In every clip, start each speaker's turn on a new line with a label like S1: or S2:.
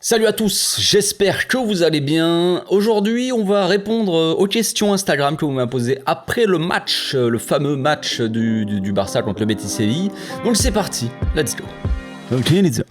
S1: Salut à tous, j'espère que vous allez bien. Aujourd'hui, on va répondre aux questions Instagram que vous m'avez posées après le match, le fameux match du Barça contre le Betis Séville. Donc c'est parti, let's go. Ok, let's go.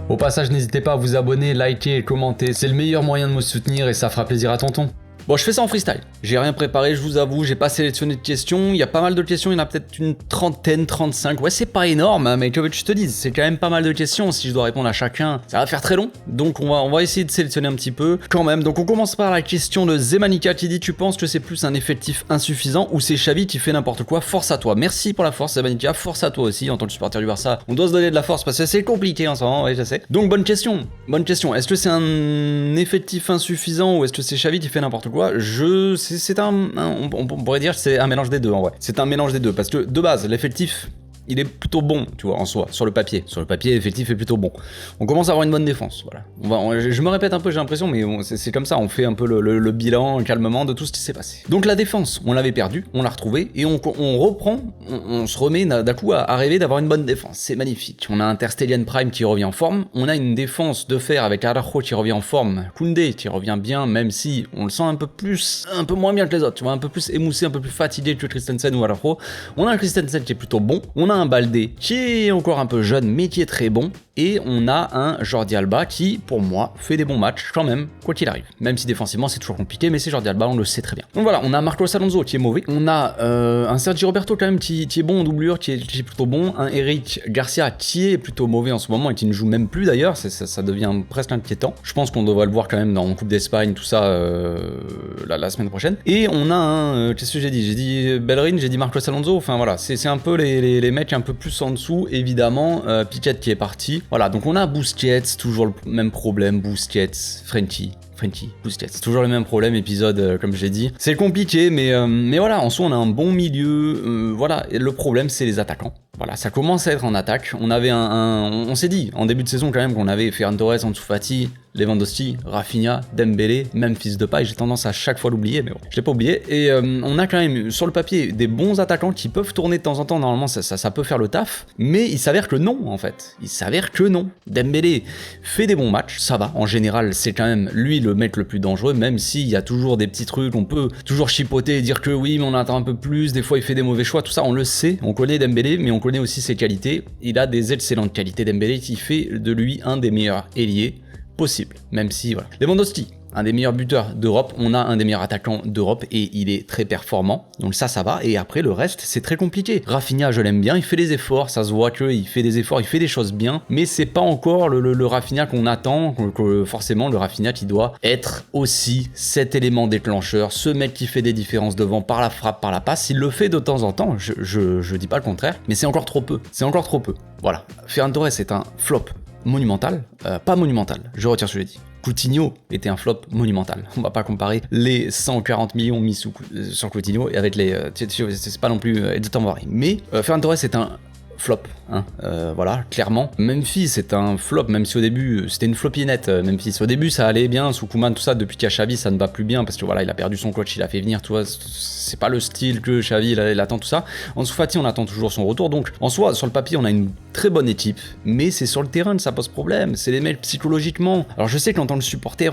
S1: Au passage, n'hésitez pas à vous abonner, liker et commenter. C'est le meilleur moyen de me soutenir et ça fera plaisir à tonton. Bon, je fais ça en freestyle. J'ai rien préparé, je vous avoue, j'ai pas sélectionné de questions. Il y a pas mal de questions, il y en a peut-être une trentaine, 35. Ouais, c'est pas énorme, hein, mais que veux-tu que je te dise, c'est quand même pas mal de questions. Si je dois répondre à chacun, ça va faire très long. Donc on va essayer de sélectionner un petit peu quand même. Donc on commence par la question de Zemanika qui dit: tu penses que c'est plus un effectif insuffisant ou c'est Xavi qui fait n'importe quoi? Force à toi. Merci pour la force, Zemanika. Force à toi aussi en tant que supporter du Barça. On doit se donner de la force parce que c'est compliqué en ce moment, ouais, je sais. Donc bonne question. Bonne question. Est-ce que c'est un effectif insuffisant ou est-ce que c'est Xavi qui fait n'importe quoi? On pourrait dire que c'est un mélange des deux en vrai. C'est un mélange des deux parce que de base, l'effectif, il est plutôt bon, tu vois, en soi, sur le papier. Sur le papier, l'effectif est plutôt bon. On commence à avoir une bonne défense, voilà. Je me répète un peu, j'ai l'impression, mais c'est comme ça, on fait un peu le bilan calmement de tout ce qui s'est passé. Donc la défense, on l'avait perdue, on l'a retrouvée, et on reprend, on se remet d'un coup à rêver d'avoir une bonne défense. C'est magnifique. On a un Ter Stegen Prime qui revient en forme, on a une défense de fer avec Araujo qui revient en forme, Koundé qui revient bien, même si on le sent un peu moins bien que les autres, tu vois, un peu plus émoussé, un peu plus fatigué que Christensen ou Araujo. On a un Christensen qui est plutôt bon, on a un Baldé qui est encore un peu jeune mais qui est très bon, et on a un Jordi Alba qui, pour moi, fait des bons matchs quand même, quoi qu'il arrive. Même si défensivement c'est toujours compliqué, mais c'est Jordi Alba, on le sait très bien. Donc voilà, on a Marcos Alonso qui est mauvais, on a un Sergi Roberto quand même qui est bon en doublure, qui est plutôt bon, un Eric Garcia qui est plutôt mauvais en ce moment et qui ne joue même plus d'ailleurs, ça devient presque inquiétant. Je pense qu'on devrait le voir quand même dans Coupe d'Espagne, tout ça, la semaine prochaine. Et on a un, qu'est-ce que j'ai dit? J'ai dit Bellerin, j'ai dit Marcos Alonso, enfin voilà, c'est un peu les mecs un peu plus en dessous, évidemment, Piquet qui est parti. Voilà, donc on a Busquets, toujours le même problème, Busquets, Frenkie, Busquets, c'est toujours le même problème, épisode comme j'ai dit. C'est compliqué, mais voilà, en soi on a un bon milieu, voilà, et le problème c'est les attaquants. Voilà, ça commence à être en attaque. On avait on s'est dit en début de saison quand même qu'on avait Ferran Torres, Ansu Fati, Lewandowski, Rafinha, Dembélé, Memphis Depay. J'ai tendance à chaque fois l'oublier, mais bon, je l'ai pas oublié. Et on a quand même sur le papier des bons attaquants qui peuvent tourner de temps en temps. Normalement, ça peut faire le taf. Mais il s'avère que non, en fait. Il s'avère que non. Dembélé fait des bons matchs, ça va. En général, c'est quand même lui le mec le plus dangereux, même s'il y a toujours des petits trucs. On peut toujours chipoter et dire que oui, mais on attend un peu plus. Des fois, il fait des mauvais choix. Tout ça, on le sait. On connaît Dembélé, mais on connaît aussi ses qualités. Il a des excellentes qualités, Dembélé, qui fait de lui un des meilleurs ailiers possible, même si voilà. Lewandowski, un des meilleurs buteurs d'Europe, on a un des meilleurs attaquants d'Europe et il est très performant, donc ça va, et après le reste c'est très compliqué. Rafinha, je l'aime bien, il fait des efforts, ça se voit qu'il fait des efforts, il fait des choses bien, mais c'est pas encore le Rafinha qu'on attend, forcément le Rafinha qui doit être aussi cet élément déclencheur, ce mec qui fait des différences devant par la frappe, par la passe. Il le fait de temps en temps, je dis pas le contraire, mais c'est encore trop peu, voilà. Ferran Torres est un flop monumental, pas monumental, je retire ce que j'ai dit. Coutinho était un flop monumental. On va pas comparer les 140 millions mis sur Coutinho avec les... c'est pas non plus de temps varié. Mais Ferran Torres est un flop, hein, voilà, clairement. Memphis c'est un flop, même si au début c'était une floppinette. Memphis au début ça allait bien sous Koeman, tout ça. Depuis qu'il y a Xavi ça ne va plus bien parce que voilà, il a perdu son coach, il a fait venir, tu vois, c'est pas le style que Xavi il attend, tout ça. Ansu Fati on attend toujours son retour, donc en soi sur le papier on a une très bonne équipe, mais c'est sur le terrain que ça pose problème. C'est les mecs psychologiquement. Alors je sais qu'en tant que supporter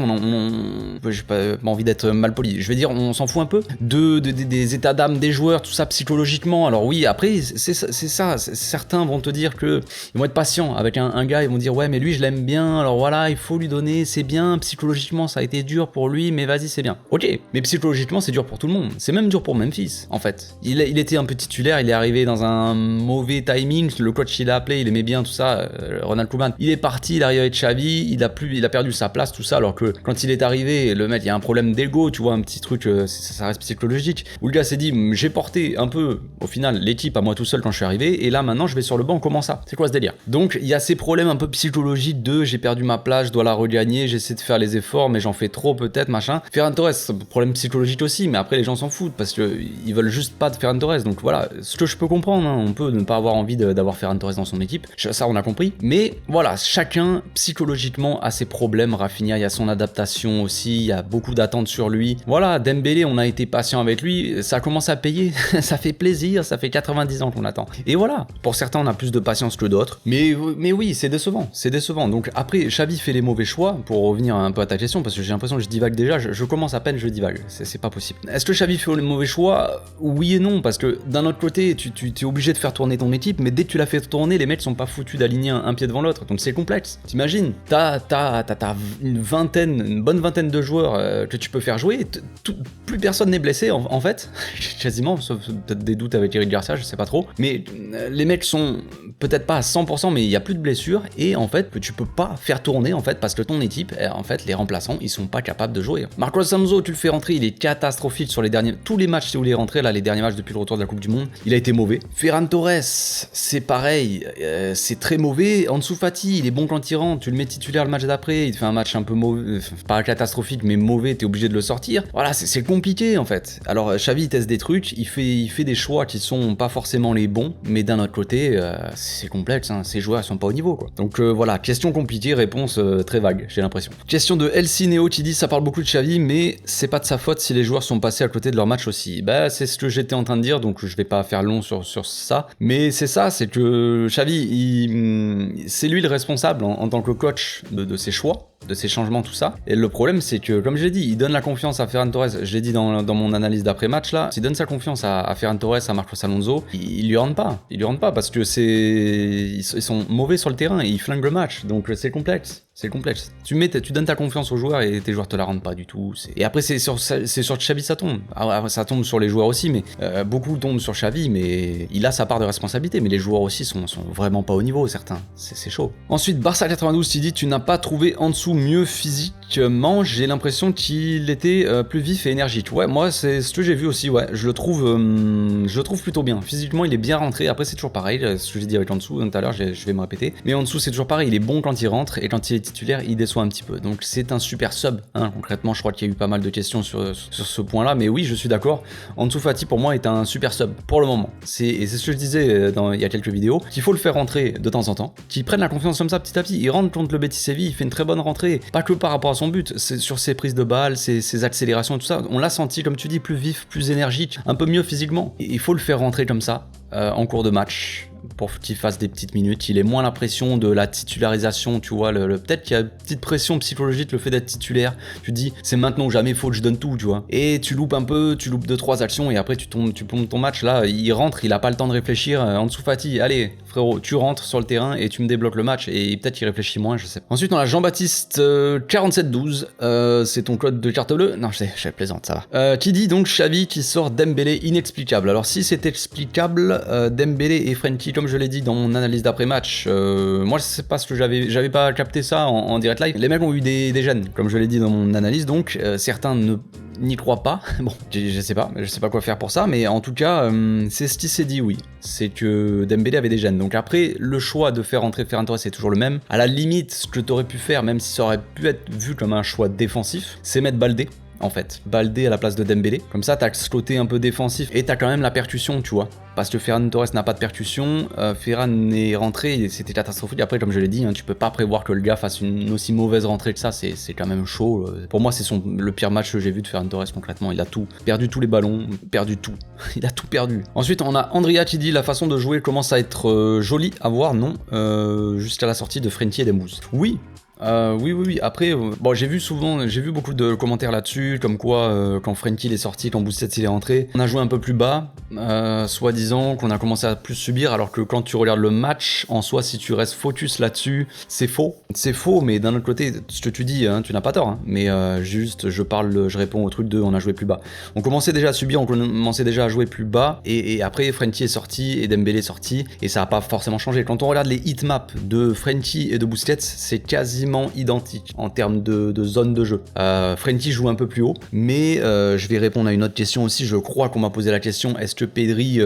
S1: j'ai pas envie d'être mal poli, je vais dire on s'en fout un peu des états d'âme des joueurs, tout ça psychologiquement. Alors oui, après c'est ça, certains vont te dire que ils vont être patients avec un gars, ils vont dire ouais mais lui je l'aime bien, alors voilà il faut lui donner, c'est bien, psychologiquement ça a été dur pour lui, mais vas-y c'est bien. Ok, mais psychologiquement c'est dur pour tout le monde, c'est même dur pour Memphis en fait. Il était un peu titulaire, il est arrivé dans un mauvais timing, le coach il a appelé, il aimait bien tout ça, Ronald Koeman. Il est parti, il est arrivé avec Xavi, il a perdu sa place, tout ça, alors que quand il est arrivé, le mec il y a un problème d'ego, tu vois, un petit truc, ça reste psychologique, où le gars s'est dit j'ai porté un peu au final l'équipe à moi tout seul quand je suis arrivé, et là maintenant maintenant je vais sur le banc, comment ça? C'est quoi ce délire? Donc il y a ces problèmes un peu psychologiques de j'ai perdu ma place, je dois la regagner, j'essaie de faire les efforts mais j'en fais trop peut-être, machin. Ferran Torres, c'est un problème psychologique aussi, mais après les gens s'en foutent parce qu'ils veulent juste pas de Ferran Torres, donc voilà, ce que je peux comprendre, hein, on peut ne pas avoir envie d'avoir Ferran Torres dans son équipe, ça on a compris, mais voilà, chacun psychologiquement a ses problèmes. Rafinha, il y a son adaptation aussi, il y a beaucoup d'attentes sur lui. Voilà, Dembélé, on a été patient avec lui, ça commence à payer, ça fait plaisir, ça fait 90 ans qu'on attend. Et voilà, pour certains on a plus de patience que d'autres, mais oui, c'est décevant. Donc après, Xavi fait les mauvais choix, pour revenir un peu à ta question, parce que j'ai l'impression que je divague déjà, je commence à peine, je divague, c'est pas possible. Est-ce que Xavi fait les mauvais choix? Oui et non, parce que d'un autre côté, tu es obligé de faire tourner ton équipe, mais dès que tu l'as fait tourner, les mecs sont pas foutus d'aligner un pied devant l'autre, donc c'est complexe. T'imagines, t'as une bonne vingtaine de joueurs que tu peux faire jouer, plus personne n'est blessé en fait, quasiment, sauf peut-être des doutes avec Eric Garcia, je sais pas trop, mais les mecs sont peut-être pas à 100%, mais il y a plus de blessures, et en fait, tu peux pas faire tourner, en fait, parce que ton équipe, en fait, les remplaçants, ils sont pas capables de jouer. Marcos Alonso, tu le fais rentrer, il est catastrophique sur tous les matchs où il est rentré, là, les derniers matchs depuis le retour de la Coupe du Monde, il a été mauvais. Ferran Torres, c'est pareil, c'est très mauvais. Ansu Fati, il est bon quand il rentre, tu le mets titulaire le match d'après, il te fait un match un peu mauvais, pas catastrophique, mais mauvais, t'es obligé de le sortir. Voilà, c'est compliqué, en fait. Alors, Xavi, il teste des trucs, il fait des choix qui sont pas forcément les bons, mais d'un autre côté, c'est complexe, hein, ces joueurs, ils sont pas au niveau, quoi. Donc, voilà, question compliquée, réponse très vague, j'ai l'impression. Question de LC Neo qui dit, ça parle beaucoup de Xavi, mais c'est pas de sa faute si les joueurs sont passés à côté de leur match aussi. Bah, c'est ce que j'étais en train de dire, donc je vais pas faire long sur ça, mais c'est ça, c'est que Xavi, c'est lui le responsable en tant que coach de ses choix, de ses changements, tout ça. Et le problème, c'est que, comme je l'ai dit, il donne la confiance à Ferran Torres, je l'ai dit dans mon analyse d'après-match, là, s'il donne sa confiance à Ferran Torres, à Marcos Alonso, il lui rendent pas, parce que ils sont mauvais sur le terrain, et ils flinguent le match, donc c'est complexe. C'est complexe. Tu donnes ta confiance aux joueurs et tes joueurs te la rendent pas du tout. Et après, c'est sur Xavi ça tombe. Alors, ça tombe sur les joueurs aussi, mais beaucoup tombent sur Xavi, mais il a sa part de responsabilité. Mais les joueurs aussi sont vraiment pas au niveau, certains. C'est chaud. Ensuite, Barça 92 qui dit, tu n'as pas trouvé en dessous mieux physiquement. J'ai l'impression qu'il était plus vif et énergique. Ouais, moi, c'est ce que j'ai vu aussi. Ouais, je le trouve plutôt bien. Physiquement, il est bien rentré. Après, c'est toujours pareil. Ce que j'ai dit avec en dessous tout à l'heure, je vais me répéter. Mais en dessous, c'est toujours pareil. Il est bon quand il rentre et quand il est titulaire, il déçoit un petit peu. Donc c'est un super sub, hein. Concrètement, je crois qu'il y a eu pas mal de questions sur ce point-là, mais oui, je suis d'accord. Ansu Fati, pour moi, est un super sub pour le moment. Et c'est ce que je disais il y a quelques vidéos, qu'il faut le faire rentrer de temps en temps, qu'il prenne la confiance comme ça petit à petit. Il rentre contre le Betis Séville, il fait une très bonne rentrée, pas que par rapport à son but, c'est sur ses prises de balles, ses accélérations et tout ça. On l'a senti, comme tu dis, plus vif, plus énergique, un peu mieux physiquement. Et il faut le faire rentrer comme ça, en cours de match, pour qu'il fasse des petites minutes, il ait moins la pression de la titularisation, tu vois, peut-être qu'il y a une petite pression psychologique, le fait d'être titulaire, tu te dis, c'est maintenant ou jamais, faut que je donne tout, tu vois, et tu loupes un peu, tu loupes 2-3 actions, et après tu plombes ton match, là, il rentre, il a pas le temps de réfléchir, Ansu Fati, allez, frérot, tu rentres sur le terrain, et tu me débloques le match, et peut-être qu'il réfléchit moins, je sais pas. Ensuite, on a Jean-Baptiste 4712, c'est ton code de carte bleue? Non, je plaisante, ça va. Qui dit donc Xavi qui sort Dembélé inexplicable. Alors si c'est explicable, Dembélé et Frenkie, comme je l'ai dit dans mon analyse d'après-match, moi c'est pas ce que j'avais pas capté ça en direct live. Les mecs ont eu des gènes, comme je l'ai dit dans mon analyse, donc certains n'y croient pas. Bon, je sais pas quoi faire pour ça, mais en tout cas, c'est ce qui s'est dit, oui. C'est que Dembélé avait des gènes. Donc après, le choix de faire entrer Ferran Torres c'est toujours le même. À la limite, ce que t'aurais pu faire, même si ça aurait pu être vu comme un choix défensif, c'est mettre Baldé. En fait, Baldé à la place de Dembélé. Comme ça, t'as ce côté un peu défensif et t'as quand même la percussion, tu vois. Parce que Ferran Torres n'a pas de percussion, Ferran est rentré, c'était catastrophique. Après, comme je l'ai dit, hein, tu peux pas prévoir que le gars fasse une aussi mauvaise rentrée que ça, c'est quand même chaud. Pour moi, c'est le pire match que j'ai vu de Ferran Torres concrètement. Il a tout perdu, tous les ballons, perdu tout. Il a tout perdu. Ensuite, on a Andrea qui dit la façon de jouer commence à être jolie à voir, non jusqu'à la sortie de Frenkie et Dembouz. Oui. Oui. Après, bon, j'ai vu beaucoup de commentaires là-dessus, comme quoi, quand Frenkie est sorti, quand Busquets il est rentré, on a joué un peu plus bas, soi-disant qu'on a commencé à plus subir, alors que quand tu regardes le match, en soi, si tu restes focus là-dessus, c'est faux. C'est faux, mais d'un autre côté, ce que tu dis, hein, tu n'as pas tort, hein, mais juste, je réponds au truc de on a joué plus bas. On commençait déjà à subir, on commençait déjà à jouer plus bas, et après, Frenkie est sorti, et Dembélé est sorti, et ça n'a pas forcément changé. Quand on regarde les heatmaps de Frenkie et de Busquets, c'est quasiment quasiment identiques en termes de zone de jeu. Frenkie joue un peu plus haut, mais je vais répondre à une autre question aussi. Je crois qu'on m'a posé la question, est-ce que Pedri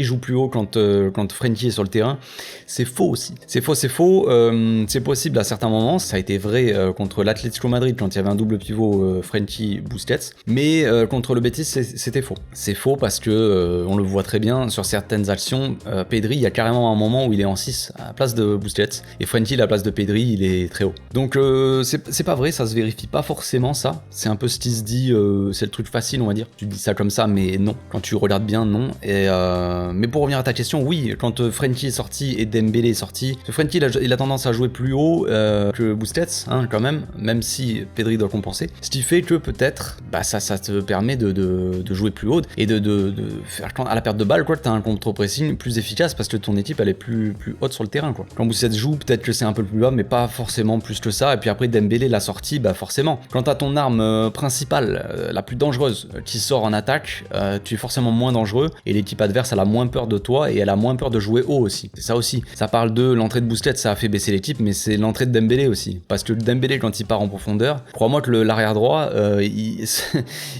S1: joue plus haut quand Frenkie est sur le terrain? C'est faux aussi. C'est faux. C'est possible à certains moments. Ça a été vrai contre l'Atlético Madrid quand il y avait un double pivot Frenkie Busquets, mais contre le Betis c'était faux. C'est faux parce que on le voit très bien sur certaines actions. Pedri, il y a carrément un moment où il est en 6 à la place de Busquets, et Frenkie à la place de Pedri, il est très haut. Donc c'est pas vrai, ça se vérifie pas forcément ça. C'est un peu ce qui se dit, c'est le truc facile on va dire. Tu dis ça comme ça, mais non. Quand tu regardes bien, non. Mais pour revenir à ta question, oui, quand Frenkie est sorti et Dembélé est sorti, Frenkie il a tendance à jouer plus haut que Busquets, hein, quand même si Pedri doit compenser. Ce qui fait que peut-être, ça te permet de jouer plus haut et de faire à la perte de balle, quoi, t'as un contre-pressing plus efficace parce que ton équipe elle est plus haute sur le terrain, quoi. Quand Busquets joue, peut-être que c'est un peu plus bas, mais pas forcément plus que ça. Et puis après Dembélé la sortie, forcément. Quand t'as ton arme principale, la plus dangereuse, qui sort en attaque, tu es forcément moins dangereux et l'équipe adverse elle a moins peur de toi et elle a moins peur de jouer haut aussi. C'est ça aussi. Ça parle de l'entrée de Busquets, ça a fait baisser l'équipe, mais c'est l'entrée de Dembélé aussi. Parce que Dembélé, quand il part en profondeur, crois-moi que l'arrière droit, il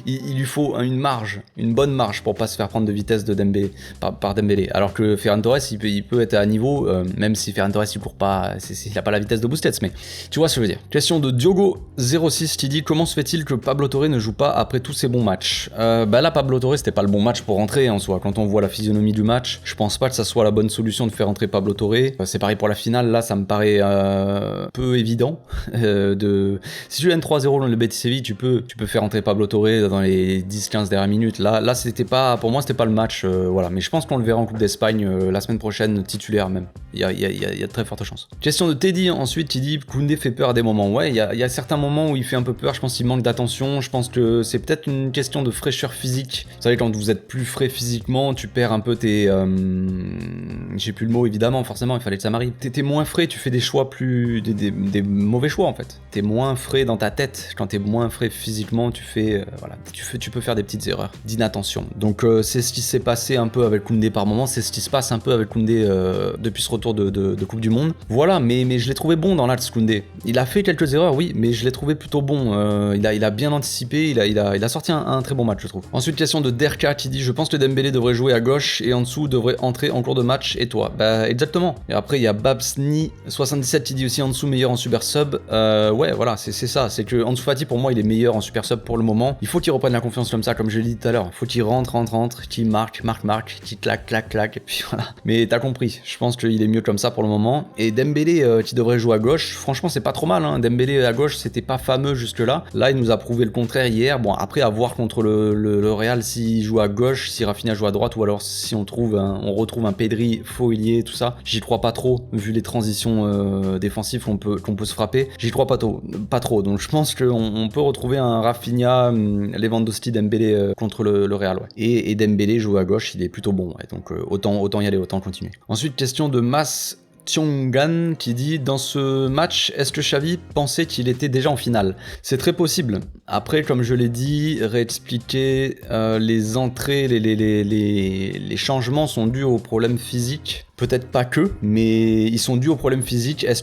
S1: lui faut une bonne marge pour pas se faire prendre de vitesse de Dembélé, par Dembélé. Alors que Ferran Torres, il peut être à niveau, même si Ferran Torres il court pas, il a pas la vitesse de Busquets, mais tu vois ce que je veux dire. Question de Diogo06 qui dit: comment se fait-il que Pablo Torre ne joue pas après tous ces bons matchs? Là, Pablo Torre, c'était pas le bon match pour rentrer en soi. Quand on voit la physionomie du match, je pense pas que ça soit la bonne solution de faire entrer Pablo Torre. C'est pareil pour la finale, là, ça me paraît peu évident. Si tu gagnes 3-0 dans le Betis Séville, tu peux faire entrer Pablo Torre dans les 10-15 dernières minutes. Là, c'était pas, pour moi, c'était pas le match. Voilà. Mais je pense qu'on le verra en Coupe d'Espagne la semaine prochaine, titulaire même. Il y a de très fortes chances. Question de Teddy ensuite, qui dit: Koundé fait peur à des moments. Ouais, il y a certains moments où il fait un peu peur. Je pense qu'il manque d'attention. Je pense que c'est peut-être une question de fraîcheur physique. Vous savez, quand vous êtes plus frais physiquement, tu perds un peu tes. J'ai plus le mot évidemment, forcément, il fallait que ça m'arrive. T'es moins frais, tu fais des choix des mauvais choix en fait. T'es moins frais dans ta tête. Quand t'es moins frais physiquement, tu peux faire des petites erreurs d'inattention. Donc c'est ce qui s'est passé un peu avec Koundé par moment. C'est ce qui se passe un peu avec Koundé depuis ce retour de Coupe du Monde. Voilà, mais je l'ai trouvé bon dans l'Axe Koundé. Il a fait quelques erreurs, oui, mais je l'ai trouvé plutôt bon. Il a bien anticipé, il a sorti un très bon match, je trouve. Ensuite, question de Derka qui dit: je pense que Dembélé devrait jouer à gauche et en dessous devrait entrer en cours de match. Et toi? Exactement. Et après, il y a Babsni77 qui dit aussi: en dessous meilleur en super sub. Ouais, voilà, c'est ça. C'est que Ansu Fati, pour moi, il est meilleur en super sub pour le moment. Il faut qu'il reprenne la confiance comme ça, comme je l'ai dit tout à l'heure. Il faut qu'il rentre, qu'il marque, qu'il claque, et puis voilà. Mais t'as compris, je pense qu'il est mieux comme ça pour le moment. Et Dembélé qui devrait jouer à gauche, franchement, c'est pas trop mal, hein. Dembélé à gauche, c'était pas fameux jusque-là. Là, il nous a prouvé le contraire hier. Bon, après, à voir contre le Real s'il joue à gauche, si Rafinha joue à droite, ou alors si on retrouve un Pedri faux ailier, tout ça. J'y crois pas trop, vu les transitions défensives qu'on peut se frapper. J'y crois pas trop. Donc je pense qu'on peut retrouver un Rafinha, Lewandowski, Dembélé contre le Real. Ouais. Et Dembélé joue à gauche, il est plutôt bon. Ouais. Donc autant y aller, autant continuer. Ensuite, question de Mas Tiongan qui dit: dans ce match, est-ce que Xavi pensait qu'il était déjà en finale? C'est très possible. Après, comme je l'ai dit, réexpliquer, les entrées, les changements sont dus aux problèmes physiques. Peut-être pas que, mais ils sont dus aux problèmes physiques. Est-ce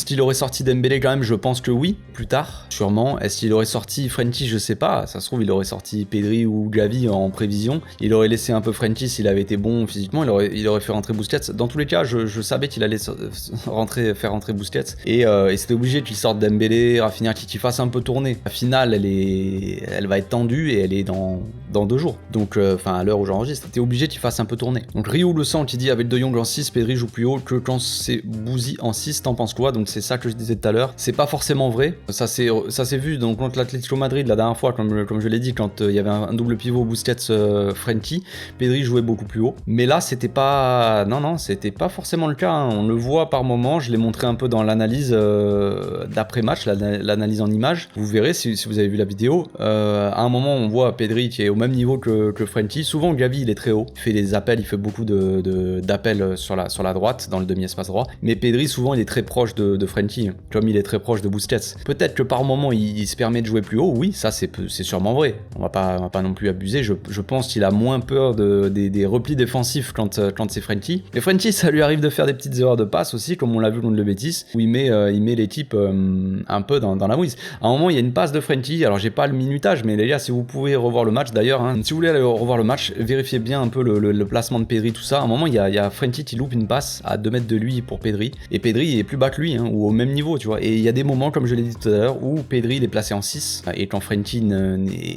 S1: qu'il aurait sorti Dembélé quand même? Je pense que oui, plus tard, sûrement. Est-ce qu'il aurait sorti Frenkie? Je sais pas. Ça se trouve, il aurait sorti Pedri ou Gavi en prévision. Il aurait laissé un peu Frenkie s'il avait été bon physiquement. Il aurait fait rentrer Busquets. Dans tous les cas, je savais qu'il allait faire rentrer Busquets. Et c'était obligé qu'il sorte Dembélé, Rafinha, qu'il fasse un peu tourner. La finale, elle va être tendue et elle est dans 2 jours. Donc, à l'heure où j'enregistre, t'es obligé qu'il fasse un peu tourner. Donc, Ryu le sang qui dit: avec De Jong en 6, Pedri joue plus haut que quand c'est Bouzy en 6, t'en penses quoi? Donc c'est ça que je disais tout à l'heure. C'est pas forcément vrai. Ça s'est vu donc contre l'Atlético Madrid la dernière fois, comme je l'ai dit, quand il y avait un double pivot Busquets Frenkie, Pedri jouait beaucoup plus haut. Mais là, c'était pas. Non, c'était pas forcément le cas, hein. On le voit par moment. Je l'ai montré un peu dans l'analyse d'après-match, l'analyse en images. Vous verrez si vous avez vu la vidéo. À un moment, on voit Pedri qui est au même niveau que Frenkie. Souvent, Gavi, il est très haut. Il fait des appels, il fait beaucoup de d'appel sur la droite, dans le demi-espace droit. Mais Pedri, souvent, il est très proche de Frenkie, comme il est très proche de Busquets. Peut-être que par moment, il se permet de jouer plus haut, oui, ça c'est sûrement vrai. On va pas non plus abuser. Je pense qu'il a moins peur des replis défensifs quand c'est Frenkie. Mais Frenkie, ça lui arrive de faire des petites erreurs de passe aussi, comme on l'a vu contre le Betis, où il met l'équipe un peu dans la mouise. À un moment, il y a une passe de Frenkie, alors j'ai pas le minutage, mais les gars, si vous pouvez revoir le match d'ailleurs, hein, si vous voulez aller revoir le match, vérifiez bien un peu le placement de Pedri, tout ça. À un moment, il y a Frenkie qui loupe une passe à 2 mètres de lui pour Pedri, et Pedri est plus bas que lui, hein, ou au même niveau, tu vois. Et il y a des moments, comme je l'ai dit tout à l'heure, où Pedri il est placé en 6, et quand Frenkie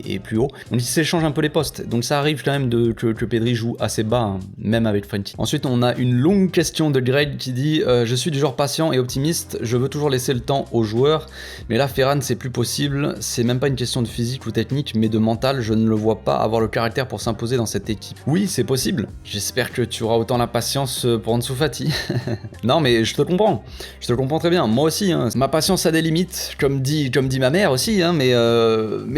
S1: est plus haut. Donc il s'échange un peu les postes. Donc ça arrive quand même que Pedri joue assez bas, hein, même avec Frenkie. Ensuite, on a une longue question de Greg qui dit je suis du genre patient et optimiste, je veux toujours laisser le temps aux joueurs, mais là Ferran c'est plus possible, c'est même pas une question de physique ou technique, mais de mental, je ne le vois pas avoir le caractère pour s'imposer dans cette équipe. Oui, c'est possible. J'espère que tu auras autant la patience pour Ansu Fati. Non, mais je te comprends très bien. Moi aussi, hein. Ma patience a des limites, comme dit ma mère aussi, hein, mais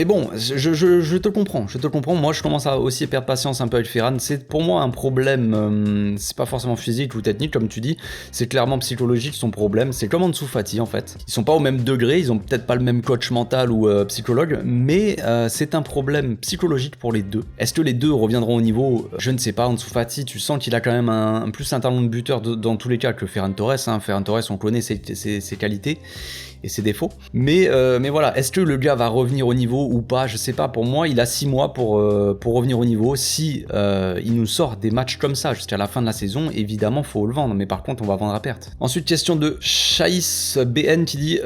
S1: bon, je te comprends. Moi, je commence à aussi perdre patience un peu avec Ferran. C'est pour moi un problème, c'est pas forcément physique ou technique, comme tu dis, c'est clairement psychologique son problème. C'est comme Ansu Fati en fait. Ils sont pas au même degré, ils ont peut-être pas le même coach mental ou psychologue, mais c'est un problème psychologique pour les deux. Est-ce que les deux reviendront au niveau? Je ne sais pas. Ansu Fati, tu sens qu'il a quand même un plus un talent de buteur dans tous les cas que Ferran Torres. Hein. Ferran Torres, on connaît ses qualités et ses défauts. Mais voilà, est-ce que le gars va revenir au niveau ou pas? Je sais pas. Pour moi, il a 6 mois pour revenir au niveau. Si il nous sort des matchs comme ça jusqu'à la fin de la saison, évidemment, faut le vendre. Mais par contre, on va vendre à perte. Ensuite, question de Chaïs BN qui dit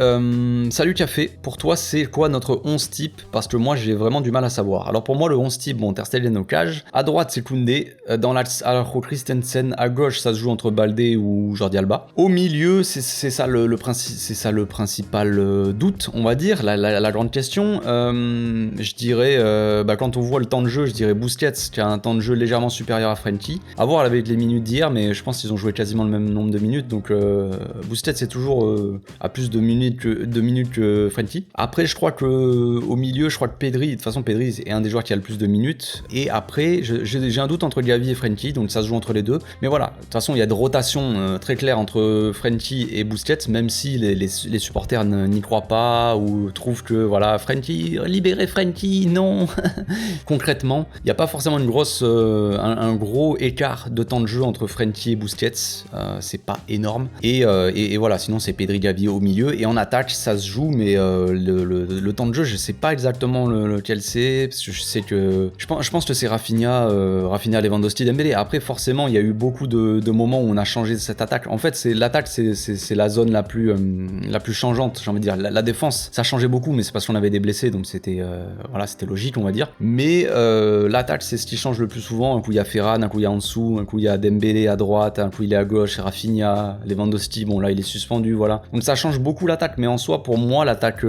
S1: salut Café, pour toi, c'est quoi notre 11 type? Parce que moi, j'ai vraiment du mal à savoir. Alors pour moi, le 11 type, bon, Ter Stegen au cage. À droite, c'est Koundé. Dans l'axe, Araujo, Christensen. À gauche, ça se joue entre Baldé ou Jordi Alba. Au milieu, c'est ça le principal doute, on va dire, la grande question. Je dirais, quand on voit le temps de jeu, je dirais Busquets qui a un temps de jeu légèrement supérieur à Frenkie. À voir avec les minutes d'hier, mais je pense qu'ils ont joué quasiment le même nombre de minutes, donc Busquets c'est toujours à plus de minutes que Frenkie. Après, je crois que au milieu, je crois que Pedri, de toute façon Pedri est un des joueurs qui a le plus de minutes. Et après, j'ai un doute entre Gavi et Frenkie, donc ça se joue entre les deux. Mais voilà, de toute façon, il y a de rotation très claire entre Frenkie et Busquets, même si les supporters n'y croient pas ou trouvent que voilà, Frenkie, libérez Frenkie, non. Concrètement, il n'y a pas forcément un gros écart de temps de jeu entre Frenkie et Busquets, c'est pas énorme. Et voilà, sinon c'est Pedri, Gavi au milieu. Et en attaque, ça se joue, mais le temps de jeu, je sais pas exactement lequel c'est, parce que je sais que je pense que c'est Rafinha, Lewandowski, Dembélé. Après, forcément, il y a eu beaucoup de moments où on a changé cette attaque. En fait, l'attaque, c'est la zone la plus changeante, j'ai envie de dire. La défense, ça changeait beaucoup, mais c'est parce qu'on avait des blessés, donc c'était logique, on va dire. Mais l'attaque, c'est ce qui change le plus souvent. Un coup, il y a Ferran, un coup, il y a Ansu, un coup, il y a Dembélé à droite, un coup, il est à gauche, Rafinha, Lewandowski, bon, là, il est suspendu, voilà. Donc ça change beaucoup l'attaque, mais en soi, pour moi, l'attaque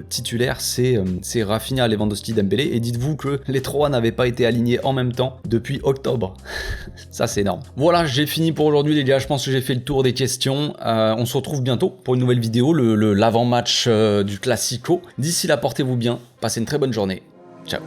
S1: titulaire, c'est Rafinha, Lewandowski, Dembélé. Et dites-vous que les trois n'avaient pas été alignés en même temps depuis octobre. Ça, c'est énorme. Voilà, j'ai fini pour aujourd'hui, les gars. Je pense que j'ai fait le tour des questions. On se retrouve bientôt pour une nouvelle vidéo, l'avant-match du Classico. D'ici là, portez-vous bien. Passez une très bonne journée. Ciao.